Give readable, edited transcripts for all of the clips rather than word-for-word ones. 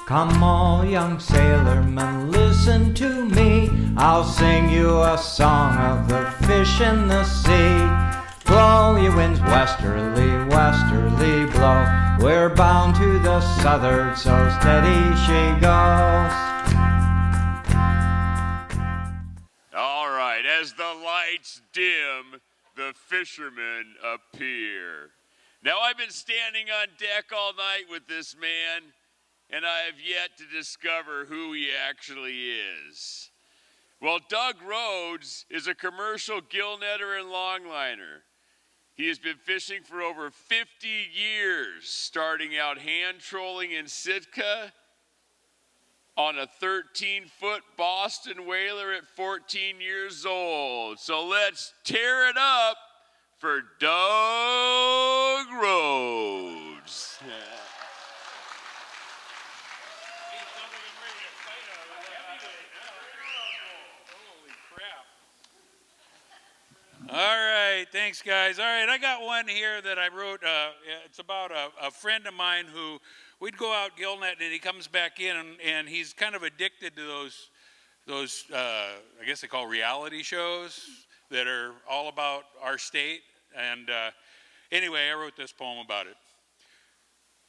Come all young sailormen, listen to me. I'll sing you a song of the fish in the sea. Blow, ye winds, westerly, westerly blow. We're bound to the southward, so steady she goes. All right, as the lights dim, the fishermen appear. Now, I've been standing on deck all night with this man, and I have yet to discover who he actually is. Well, Doug Rhodes is a commercial gill netter and longliner. He has been fishing for over 50 years, starting out hand trolling in Sitka on a 13-foot Boston whaler at 14 years old. So let's tear it up for Doug Rhodes. All right, thanks guys. All right, I got one here that I wrote. It's about a friend of mine who we'd go out gill netting and he comes back in and he's kind of addicted to those I guess they call reality shows that are all about our state. And anyway, I wrote this poem about it.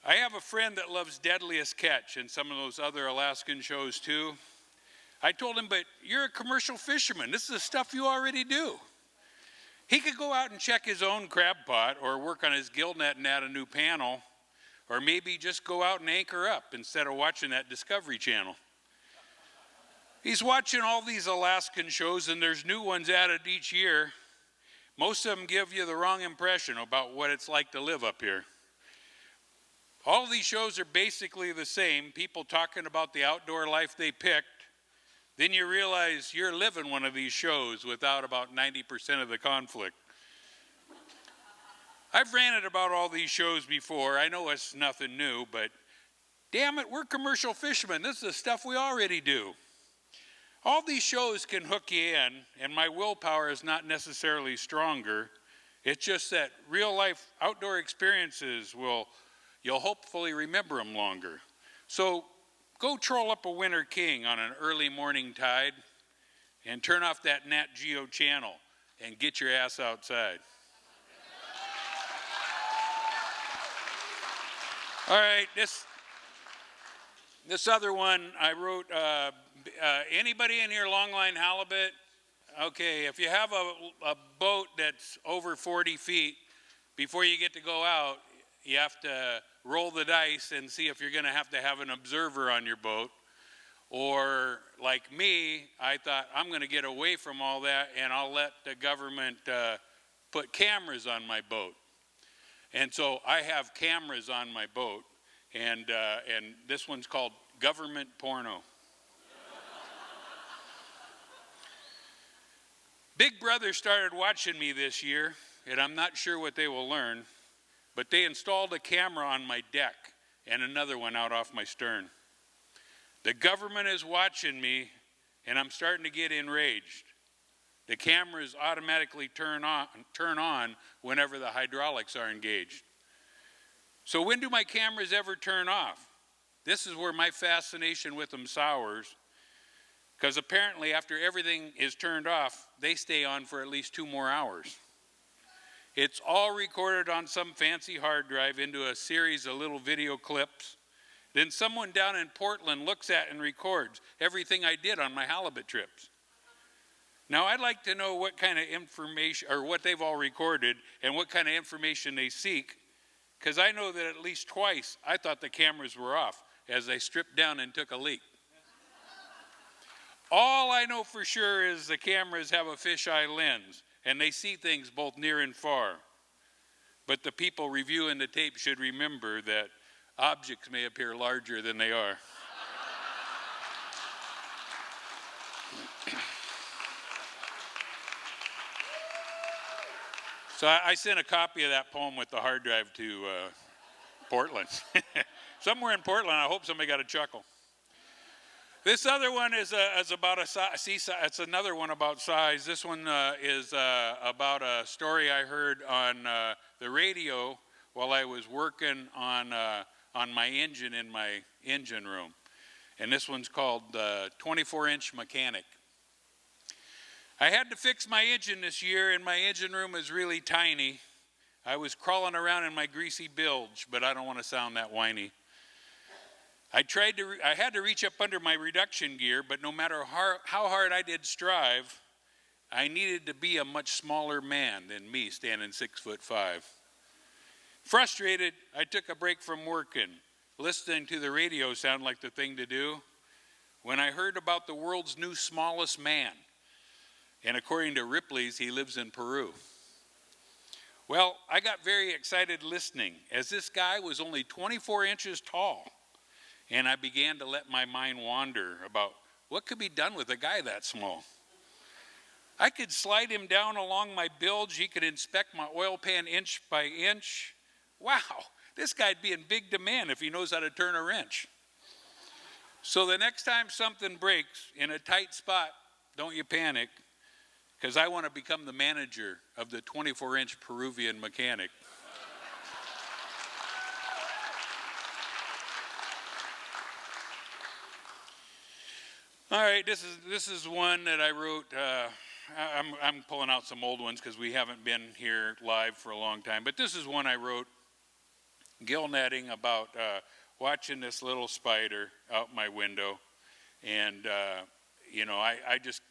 I have a friend that loves Deadliest Catch and some of those other Alaskan shows too. I told him, but you're a commercial fisherman. This is the stuff you already do. He could go out and check his own crab pot or work on his gill net and add a new panel, or maybe just go out and anchor up instead of watching that Discovery Channel. He's watching all these Alaskan shows and there's new ones added each year. Most of them give you the wrong impression about what it's like to live up here. All of these shows are basically the same, people talking about the outdoor life they picked. Then you realize you're living one of these shows without about 90% of the conflict. I've ranted about all these shows before. I know it's nothing new, but damn it, we're commercial fishermen. This is the stuff we already do. All these shows can hook you in, and my willpower is not necessarily stronger. It's just that real life outdoor experiences you'll hopefully remember them longer. So go troll up a winter king on an early morning tide and turn off that Nat Geo channel and get your ass outside. All right, this other one I wrote, anybody in here longline halibut? Okay, if you have a boat that's over 40 feet, before you get to go out, you have to roll the dice and see if you're going to have an observer on your boat. Or like me, I thought I'm going to get away from all that and I'll let the government put cameras on my boat. And so I have cameras on my boat, and this one's called Government Porno. Big Brother started watching me this year, and I'm not sure what they will learn, but they installed a camera on my deck and another one out off my stern. The government is watching me, and I'm starting to get enraged. The cameras automatically turn on whenever the hydraulics are engaged. So when do my cameras ever turn off? This is where my fascination with them sours, because apparently after everything is turned off, they stay on for at least 2 more hours. It's all recorded on some fancy hard drive into a series of little video clips. Then someone down in Portland looks at and records everything I did on my halibut trips. Now, I'd like to know what kind of information, or what they've all recorded, and what kind of information they seek, because I know that at least twice I thought the cameras were off as they stripped down and took a leak. All I know for sure is the cameras have a fisheye lens, and they see things both near and far. But the people reviewing the tape should remember that objects may appear larger than they are. So I sent a copy of that poem with the hard drive to Portland. Somewhere in Portland, I hope somebody got a chuckle. This other one is about it's another one about size. This one is about a story I heard on the radio while I was working on my engine in my engine room. and this one's called 24-inch Mechanic. I had to fix my engine this year, and my engine room is really tiny. I was crawling around in my greasy bilge, but I don't want to sound that whiny. I had to reach up under my reduction gear, but no matter how hard I did strive, I needed to be a much smaller man than me, standing 6'5". Frustrated, I took a break from working. Listening to the radio sounded like the thing to do, when I heard about the world's new smallest man. And according to Ripley's, he lives in Peru. Well, I got very excited listening, as this guy was only 24 inches tall. And I began to let my mind wander about what could be done with a guy that small. I could slide him down along my bilge. He could inspect my oil pan inch by inch. Wow, this guy'd be in big demand if he knows how to turn a wrench. So the next time something breaks in a tight spot, don't you panic, because I want to become the manager of the 24-inch Peruvian Mechanic. All right, this is one that I wrote. I'm pulling out some old ones because we haven't been here live for a long time. But this is one I wrote, gill netting, about watching this little spider out my window. And, I just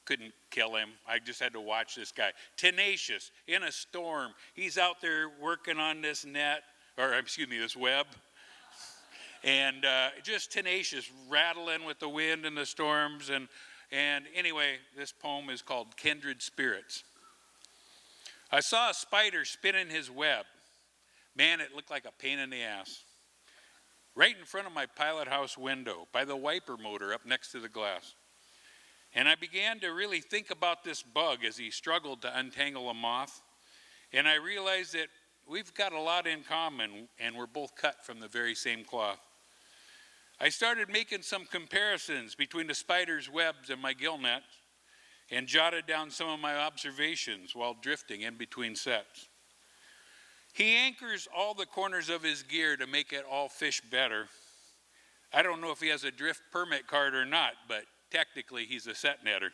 couldn't kill him. I just had to watch this guy. Tenacious, in a storm. He's out there working on this this web. And just tenacious, rattling with the wind and the storms. And anyway, this poem is called Kindred Spirits. I saw a spider spinning his web. Man, it looked like a pain in the ass. Right in front of my pilot house window, by the wiper motor up next to the glass. And I began to really think about this bug as he struggled to untangle a moth. And I realized that we've got a lot in common, and we're both cut from the very same cloth. I started making some comparisons between the spider's webs and my gill nets, and jotted down some of my observations while drifting in between sets. He anchors all the corners of his gear to make it all fish better. I don't know if he has a drift permit card or not, but technically he's a set netter.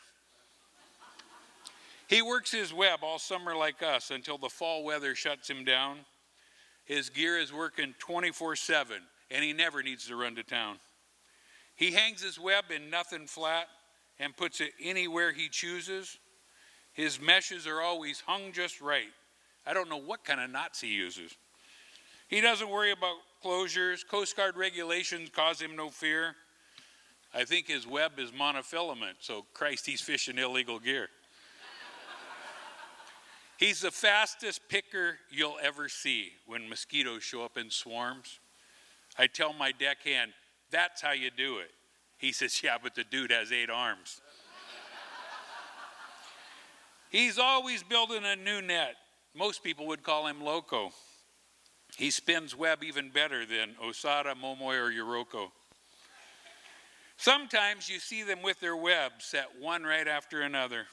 He works his web all summer like us until the fall weather shuts him down. His gear is working 24/7. And he never needs to run to town. He hangs his web in nothing flat and puts it anywhere he chooses. His meshes are always hung just right. I don't know what kind of knots he uses. He doesn't worry about closures. Coast Guard regulations cause him no fear. I think his web is monofilament, so Christ, he's fishing illegal gear. He's the fastest picker you'll ever see when mosquitoes show up in swarms. I tell my deckhand, that's how you do it. He says, yeah, but the dude has 8 arms. He's always building a new net. Most people would call him loco. He spins web even better than Osada, Momoi, or Yoroko. Sometimes you see them with their webs set one right after another,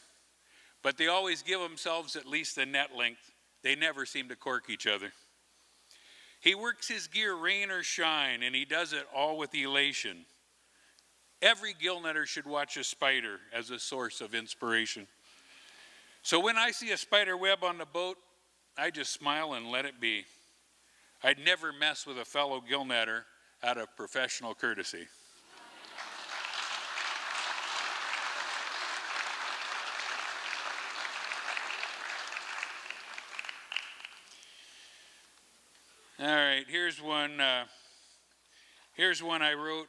but they always give themselves at least a net length. They never seem to cork each other. He works his gear rain or shine, and he does it all with elation. Every gill netter should watch a spider as a source of inspiration. So when I see a spider web on the boat, I just smile and let it be. I'd never mess with a fellow gill netter out of professional courtesy. All right, here's one I wrote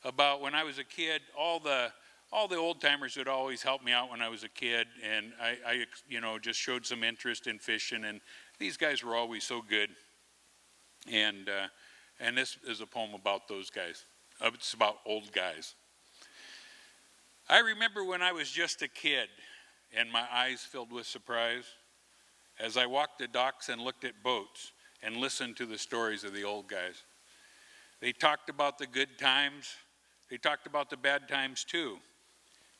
about when I was a kid. All the old timers would always help me out when I was a kid, and I just showed some interest in fishing, and these guys were always so good. And this is a poem about those guys. It's about old guys. I remember when I was just a kid, and my eyes filled with surprise as I walked the docks and looked at boats and listened to the stories of the old guys. They talked about the good times. They talked about the bad times too.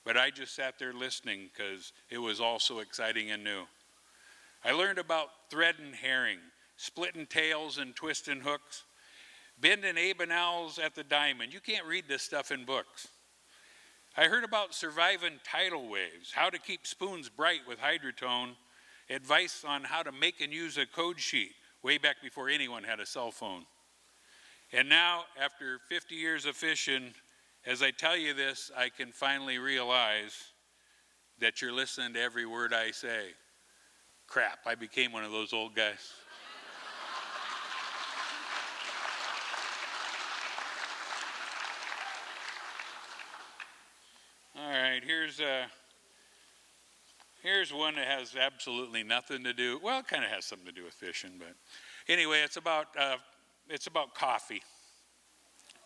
But I just sat there listening because it was all so exciting and new. I learned about thread and herring, splitting tails and twisting hooks. bending Abe and Al's at the diamond. You can't read this stuff in books. I heard about surviving tidal waves, how to keep spoons bright with hydrotone, advice on how to make and use a code sheet way back before anyone had a cell phone. And now, after 50 years of fishing, as I tell you this, I can finally realize that you're listening to every word I say. Crap, I became one of those old guys. All right, here's one that has absolutely nothing to do, well, it kind of has something to do with fishing, but anyway, it's about coffee,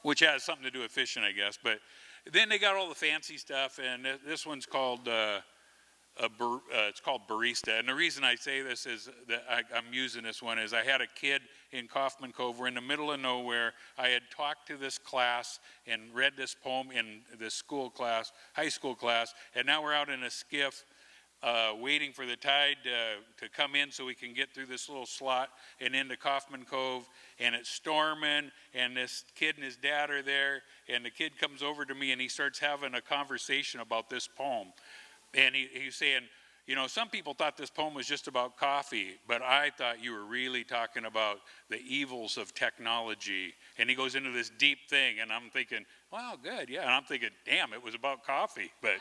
which has something to do with fishing, I guess. But then they got all the fancy stuff, and this one's called it's called barista. And the reason I say this is that I'm using this one is I had a kid in Kaufman Cove. We're in the middle of nowhere. I had talked to this class and read this poem in this school class, high school class, and now we're out in a skiff waiting for the tide to come in so we can get through this little slot and into Kaufman Cove, and it's storming, and this kid and his dad are there, and the kid comes over to me and he starts having a conversation about this poem. And he's saying, you know, some people thought this poem was just about coffee, but I thought you were really talking about the evils of technology. And he goes into this deep thing, and I'm thinking, wow, good, yeah. And I'm thinking, damn, it was about coffee. But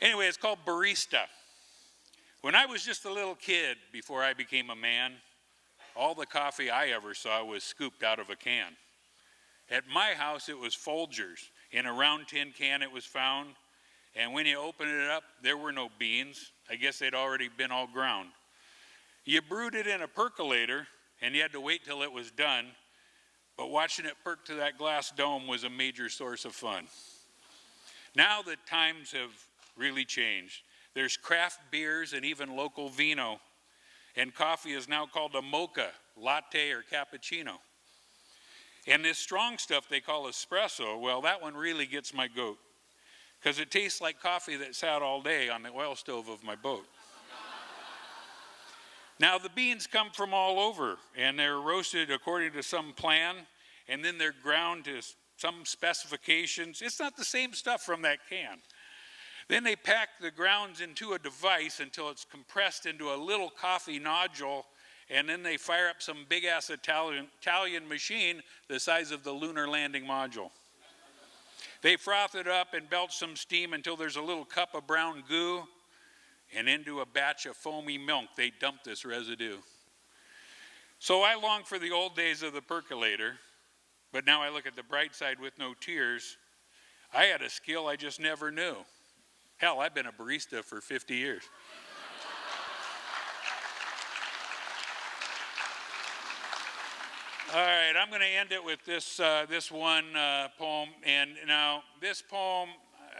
anyway, it's called Barista. When I was just a little kid before I became a man, all the coffee I ever saw was scooped out of a can. At my house, it was Folgers. In a round tin can it was found. And when you open it up, there were no beans. I guess they'd already been all ground. You brewed it in a percolator, and you had to wait till it was done. But watching it perk to that glass dome was a major source of fun. Now the times have really changed. There's craft beers and even local vino. And coffee is now called a mocha, latte, or cappuccino. And this strong stuff they call espresso, well, that one really gets my goat, because it tastes like coffee that sat all day on the oil stove of my boat. Now the beans come from all over, and they're roasted according to some plan, and then they're ground to some specifications. It's not the same stuff from that can. Then they pack the grounds into a device until it's compressed into a little coffee nodule, and then they fire up some big-ass Italian machine the size of the lunar landing module. They froth it up and belch some steam until there's a little cup of brown goo, and into a batch of foamy milk they dump this residue. So I long for the old days of the percolator, but now I look at the bright side with no tears. I had a skill I just never knew. Hell, I've been a barista for 50 years. All right, I'm going to end it with this one poem. And now this poem,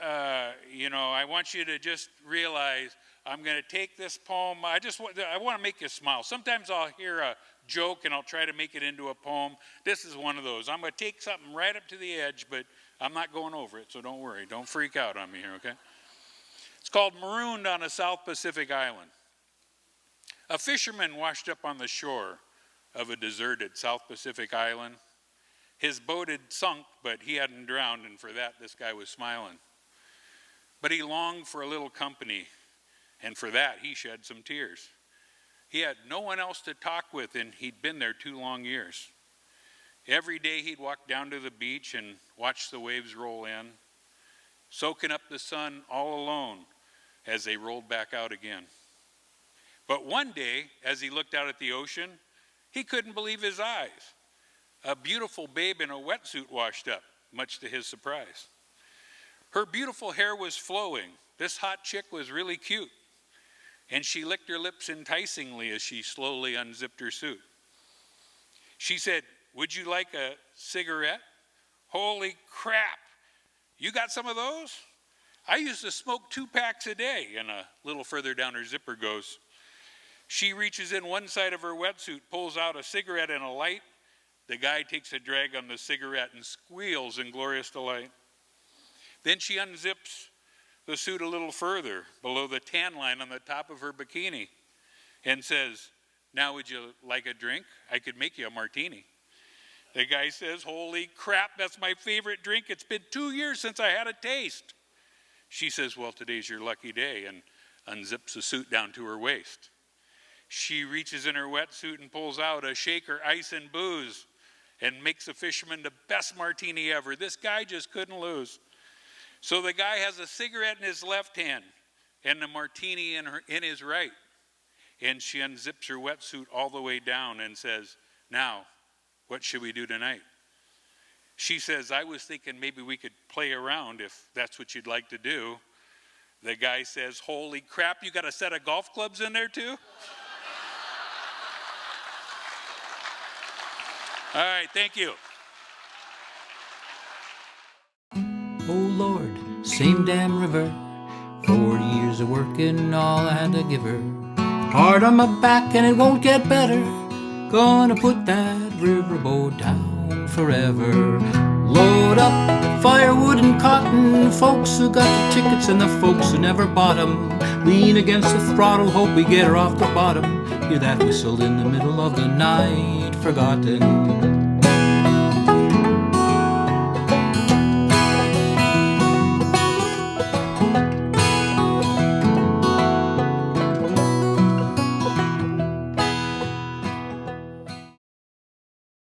I want you to just realize I'm going to take this poem. I want to make you smile. Sometimes I'll hear a joke and I'll try to make it into a poem. This is one of those. I'm going to take something right up to the edge, but I'm not going over it, so don't worry. Don't freak out on me here, okay? It's called Marooned on a South Pacific Island. A fisherman washed up on the shore of a deserted South Pacific island. His boat had sunk, but he hadn't drowned, and for that, this guy was smiling. But he longed for a little company, and for that, he shed some tears. He had no one else to talk with, and he'd been there 2 long years. Every day, he'd walk down to the beach and watch the waves roll in, soaking up the sun all alone as they rolled back out again. But one day, as he looked out at the ocean, he couldn't believe his eyes. A beautiful babe in a wetsuit washed up, much to his surprise. Her beautiful hair was flowing. This hot chick was really cute. And she licked her lips enticingly as she slowly unzipped her suit. She said, "Would you like a cigarette?" "Holy crap, you got some of those? I used to smoke 2 packs a day." And a little further down her zipper goes. She reaches in one side of her wetsuit, pulls out a cigarette and a light. The guy takes a drag on the cigarette and squeals in glorious delight. Then she unzips the suit a little further, below the tan line on the top of her bikini, and says, Now would you like a drink? I could make you a martini. The guy says, holy crap, that's my favorite drink. It's been 2 years since I had a taste. She says, well, today's your lucky day, and unzips the suit down to her waist. She reaches in her wetsuit and pulls out a shaker, ice, and booze, and makes the fisherman the best martini ever. This guy just couldn't lose. So the guy has a cigarette in his left hand and the martini in his right. And she unzips her wetsuit all the way down and says, now, what should we do tonight? She says, I was thinking maybe we could play around if that's what you'd like to do. The guy says, holy crap, you got a set of golf clubs in there too? All right, thank you. Oh Lord, same damn river, 40 years of working, all I had to give her. Hard on my back and it won't get better, gonna put that riverboat down forever. Load up firewood and cotton, folks who got the tickets and the folks who never bought 'em. Lean against the throttle, hope we get her off the bottom. Hear that whistle in the middle of the night, forgotten.